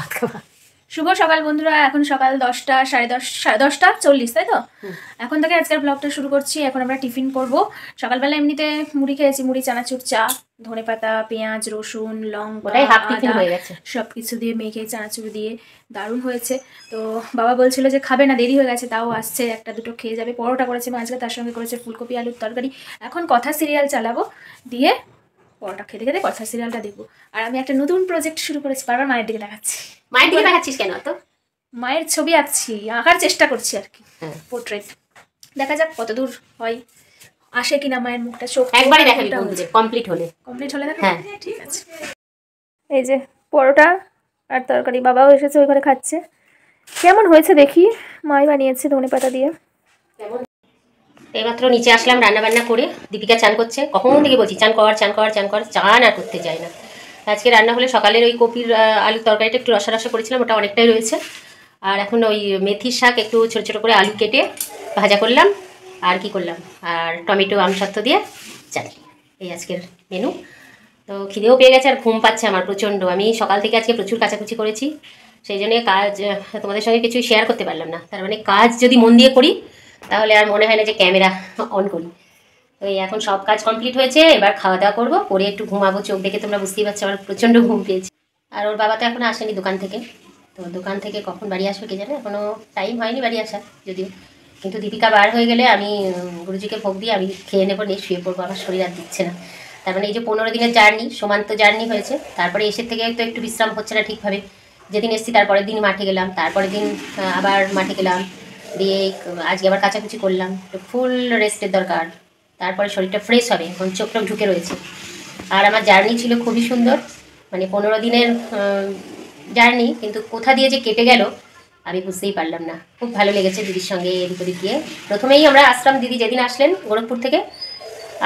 ভাত খাওয়া। শুভ সকাল বন্ধুরা, এখন সকাল 10টা 10:30 40, তাই তো? এখন থেকে আজকের ব্লগটা শুরু করছি। এখন আমরা টিফিন করব। সকালবেলা এমনিতে মুড়ি খেয়েছি, মুড়ি, চানাচুর, চা, ধনেপাতা, পেঁয়াজ, রসুন, লঙ্কা, হাফ টিফিন হয়ে গেছে, সব কিছু দিয়ে মেখে চানাচুর দিয়ে দারুণ হয়েছে। তো বাবা বলছিল যে খাবে না, দেরি হয়ে গেছে, তাও আসছে, একটা দুটো খেয়ে যাবে। পরোটা করেছে আজকে, তার সঙ্গে করেছে ফুলকপি আলুর তরকারি। এখন কথা সিরিয়াল চালাবো, দিয়ে পরোটা খেতে খেতে কথা সিরিয়ালটা দেখবো। আর আমি একটা নতুন প্রজেক্ট শুরু করেছি, বারবার মায়ের দিকে দেখাচ্ছি। মায়ের দিকে দেখাচ্ছিস কেন? তো মায়ের ছবি আঁকছি, আঁকার চেষ্টা করছি আর কি, পোর্ট্রেট। দেখা যাক কতদূর হয়, আসে কিনা মায়ের মুখটা। চোখ একবারই দেখাবি বন্ধুদের, কমপ্লিট হলে দেখা। হ্যাঁ ঠিক আছে। এই যে পরোটা আর তরকারি, বাবাও এসেছে, ওই ঘরে খাচ্ছে। কেমন হয়েছে দেখি, মাই বানিয়েছে ধনেপাতা দিয়ে। এইমাত্র নিচে আসলাম রান্না বান্না করে, দীপিকা চান করছে। কখন থেকে বলছি চান কর চান কর চান কর, চান আর করতে যায় না। আজকে রান্না হলে সকালের ওই কপির আলুর তরকারিটা একটু রসা রসা করেছিলাম, ওটা অনেকটাই রয়েছে। আর এখন ওই মেথির শাক একটু ছোটো ছোটো করে আলু কেটে ভাজা করলাম, আর কি করলাম, আর টমেটো আমসত্ত্ব দিয়ে চাটনি। এই আজকের মেনু। তো খিদেও পেয়ে গেছে আর ঘুম পাচ্ছে আমার প্রচণ্ড। আমি সকাল থেকে আজকে প্রচুর কাচাকুচি করেছি, সেই জন্যে কাজ তোমাদের সঙ্গে কিছু শেয়ার করতে পারলাম না। তার মানে কাজ যদি মন দিয়ে করি তাহলে আর মনে হয় না যে ক্যামেরা অন করি। তো এখন সব কাজ কমপ্লিট হয়েছে, এবার খাওয়া দাওয়া করবো, করে একটু ঘুমাবো। চোখ দেখে তোমরা বুঝতেই পারছো আমার প্রচণ্ড ঘুম পেয়েছে। আর ওর বাবা তো এখন আসেনি দোকান থেকে, তো দোকান থেকে কখন বাড়ি আসবে কে জানে, এখনও টাইম হয়নি বাড়ি আসার যদিও। কিন্তু দীপিকা বার হয়ে গেলে আমি গুরুজিকে ভোগ দিয়ে আমি খেয়ে নেবো, নিয়ে শুয়ে পড়বো। আমার শরীর আর দিচ্ছে না। তার মানে এই যে 15 দিনের জার্নি, সমান তো জার্নি হয়েছে, তারপরে এসে থেকে তো একটু বিশ্রাম হচ্ছে না ঠিকভাবে। যেদিন এসেছি তারপরের দিন মাঠে গেলাম, তারপরের দিন আবার মাঠে গেলাম, দিয়ে আজকে আবার কাচাকুচি করলাম। তো ফুল রেস্টের দরকার, তারপরে শরীরটা ফ্রেশ হবে। এখন চোখটা ঢুকে রয়েছে। আর আমার জার্নি ছিল খুবই সুন্দর, মানে 15 দিনের জার্নি, কিন্তু কোথা দিয়ে যে কেটে গেল আমি বুঝতেই পারলাম না। খুব ভালো লেগেছে দিদির সঙ্গে এদিক ওদিক গিয়ে। প্রথমেই আমরা আশ্রম, দিদি যেদিন আসলেন গোরখপুর থেকে,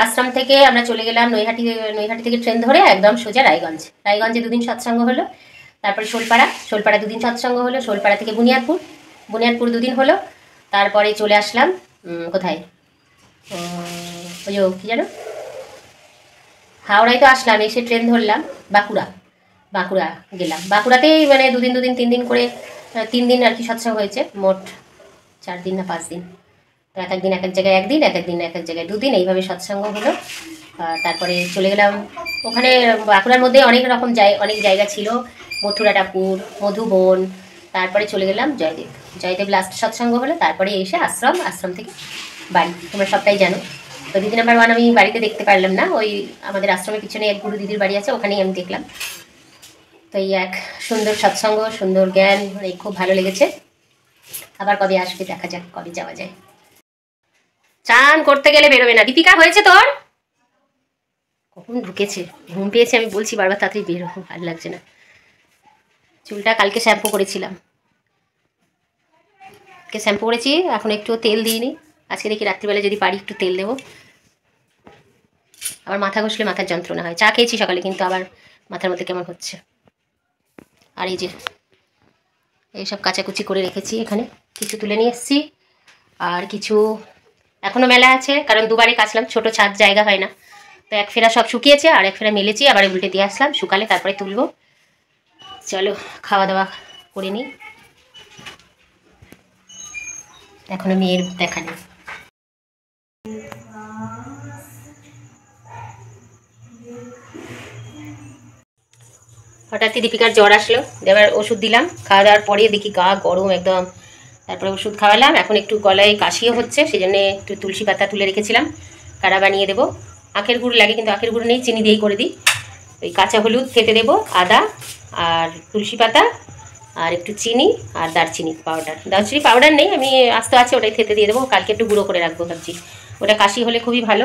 আশ্রম থেকে আমরা চলে গেলাম নৈহাটি থেকে ট্রেন ধরে একদম সোজা রায়গঞ্জে 2 দিন সৎসঙ্গ হলো। তারপরে শোলপাড়া 2 দিন সৎসঙ্গ হলো। শোলপাড়া থেকে বুনিয়াদপুর 2 দিন হলো। তারপরে চলে আসলাম কোথায়, ওই যে কী জানো, হাওড়ায় তো আসলাম, এসে ট্রেন ধরলাম বাঁকুড়া গেলাম। বাঁকুড়াতেই মানে 2 দিন 3 দিন করে 3 দিন আর কি সৎসঙ্গ হয়েছে, মোট 4 দিন না 5 দিন। তো এক একদিন এক এক জায়গায় একদিন, এক একদিন এক এক জায়গায় 2 দিন, এইভাবে সৎসঙ্গ হলো। তারপরে চলে গেলাম ওখানে। বাঁকুড়ার মধ্যে অনেক জায়গা ছিল, মথুরা ঠাকুর, মধুবন। তারপরে চলে গেলাম জয়দেব লাস্ট সৎসঙ্গ হলো। তারপরে এসে আশ্রম থেকে বাড়ি, তোমরা সবটাই জানো। তো দিদি নাম্বার 1 আমি বাড়িতে দেখতে পারলাম না, ওই আমাদের আশ্রমের পিছনে এক গুরু দিদির বাড়ি আছে, ওখানেই আমি দেখলাম। তো এই এক সুন্দর সৎসঙ্গ, সুন্দর জ্ঞান, মানে খুব ভালো লেগেছে। আবার কবে আসবে দেখা যাক, কবে যাওয়া যায়। চান করতে গেলে বেরোবে না। দীপিকা হয়েছে তোর? কখন ঢুকেছে, ঘুম পেয়েছে, আমি বলছি বারবার তাড়াতাড়ি বেরো, ভালো লাগছে না। চুলটা কালকে শ্যাম্পু করেছিলাম, এখন একটু তেল দিইনি। আজকে দেখি রাত্রিবেলা যদি পারি একটু তেল দেবো। আবার মাথা ঘষলে মাথার যন্ত্রণা হয়। চা খেয়েছি সকালে, কিন্তু আবার মাথার মধ্যে কেমন হচ্ছে। আর এই যে এইসব কাচাকুচি করে রেখেছি, এখানে কিছু তুলে নিয়ে এসেছি, আর কিছু এখনও মেলা আছে, কারণ দুবারে কাচলাম, ছোট ছাদ, জায়গা হয় না। তো এক ফেরা সব শুকিয়েছে, আর এক ফেরা মেলেছি, আবার উল্টে দিয়ে আসলাম, শুকালে তারপরে তুলবো। চলো খাওয়া দাওয়া করে নিই, এখনো মেয়ের দেখা নেই। হঠাৎই দীপিকার জ্বর আসলো, এবার ওষুধ দিলাম, খাওয়া দাওয়ার পরে দেখি গা গরম একদম। তারপরে ওষুধ খাওয়ালাম। এখন একটু গলায় কাশিও হচ্ছে, সেই জন্য একটু তুলসী পাতা তুলে রেখেছিলাম, কাড়া বানিয়ে দেবো। আখের গুড় লাগে, কিন্তু আখের গুড় নেই, চিনি দিয়েই করে দিই। ওই কাঁচা হলুদ থেতে দেবো, আদা আর তুলসী পাতা আর একটু চিনি আর দারচিনি পাউডার নেই, আমি আস্ত আছে, ওটাই থেতে দিয়ে দেবো। কালকে একটু গুঁড়ো করে রাখবো ভাবছি, ওটা কাশি হলে খুবই ভালো।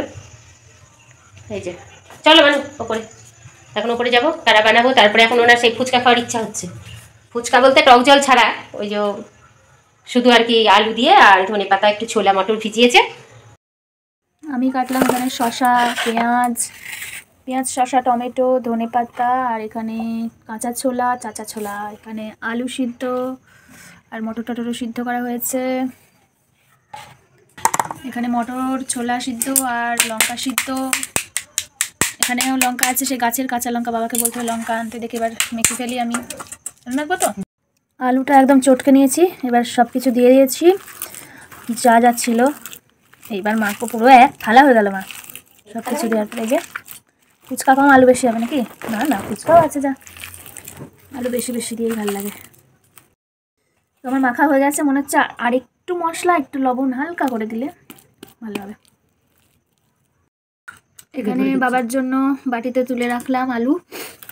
এই যে চলো মানু ওপরে, এখন ওপরে যাবো, কাড়া বানাবো। তারপরে এখন ওনার সেই ফুচকা খাওয়ার ইচ্ছা হচ্ছে। ফুচকা বলতে টক জল ছাড়া, ওই যে শুধু আর কি আলু দিয়ে আর ধনেপাতা, একটু ছোলা মটর ভিজিয়েছে। আমি কাটলাম এখানে শসা, পেঁয়াজ, শসা, টমেটো, ধনেপাতা, আর এখানে কাঁচা ছোলা, চাচা ছোলা, এখানে আলু সিদ্ধ আর মটর টটরও সিদ্ধ করা হয়েছে। এখানে মটর, ছোলা সিদ্ধ আর লঙ্কা সিদ্ধ। এখানেও লঙ্কা আছে, সে গাছের কাঁচা লঙ্কা, বাবাকে বলতে হবে লঙ্কা আনতে, দেখে এবার মেখে ফেলি আমি। রাখবো তো। আলুটা একদম চটকে নিয়েছি, এবার সব কিছু দিয়ে দিয়েছি যা যা ছিল। এইবার মাখবো, পুরো এক থালা হয়ে গেল মা সব কিছু দেওয়ার পরে। যে ফুচকা কম আলু বেশি হবে নাকি? না না, ফুচকাও আছে, যা আলু বেশি বেশি দিয়েই ভালো লাগে। তো আমার মাখা হয়ে গেছে, মনে হচ্ছে আর একটু মশলা, একটু লবণ হালকা করে দিলে ভালো হবে। এখানে বাবার জন্য বাটিতে তুলে রাখলাম আলু,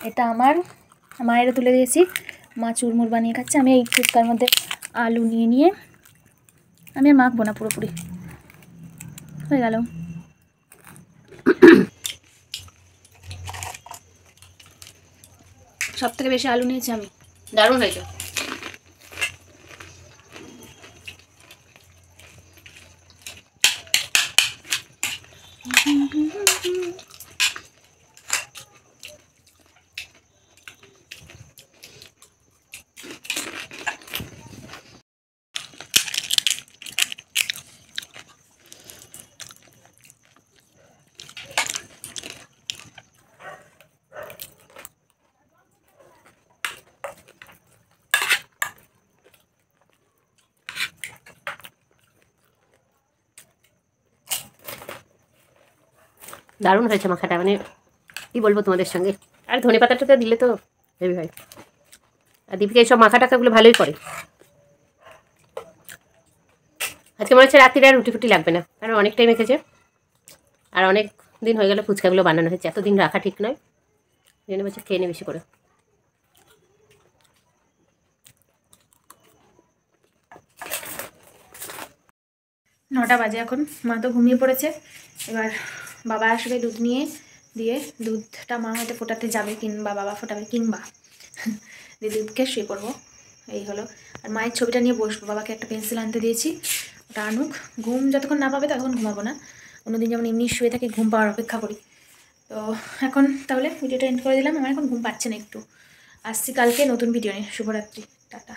এটা আমার মায়েরও তুলে দিয়েছি। মা চুরমুর বানিয়ে খাচ্ছে, আমি এই ফুচকার মধ্যে আলু নিয়ে আমি আর মাখবো না, পুরোপুরি হয়ে গেল। সব থেকে বেশি আলু নিয়েছি আমি। দারুণ হয়েছে। দারুণ হয়েছে মাখাটা, মানে কি বলবো তোমাদের সঙ্গে। আর ধনে পাতাটা দিলে তো হেভি হয়। আর দীপিকা এইসব মাখা টাকাগুলো ভালোই করে। আজকে মনে হচ্ছে রাত্রিরে আর রুটি ফুটি লাগবে না, কারণ অনেক টাইম মেখেছে আর অনেক দিন হয়ে গেল ফুচকাগুলো বানানো হয়েছে, এতদিন রাখা ঠিক নয়। জেনে বলছে খেয়ে নে বেশি করে। 9টা বাজে এখন, মা তো ঘুমিয়ে পড়েছে। এবার বাবা আসবে দুধ নিয়ে, দিয়ে দুধটা মা হয়তো ফোটাতে যাবে, কিংবা বাবা ফোটাবে, কিংবা দিয়ে দুধকে শুয়ে পড়বো, এই হলো। আর মায়ের ছবিটা নিয়ে বসবো, বাবাকে একটা পেন্সিল আনতে দিয়েছি, ওটা আনুক। ঘুম যতক্ষণ না পাবে ততক্ষণ ঘুমাবো না, অন্যদিন যেমন এমনি শুয়ে থাকি ঘুম পাওয়ার অপেক্ষা করি। তো এখন তাহলে ভিডিওটা এন্ড করে দিলাম, আমার এখন ঘুম পাচ্ছে না একটু। আসছি কালকে নতুন ভিডিও নিয়ে। শুভরাত্রি, টাটা।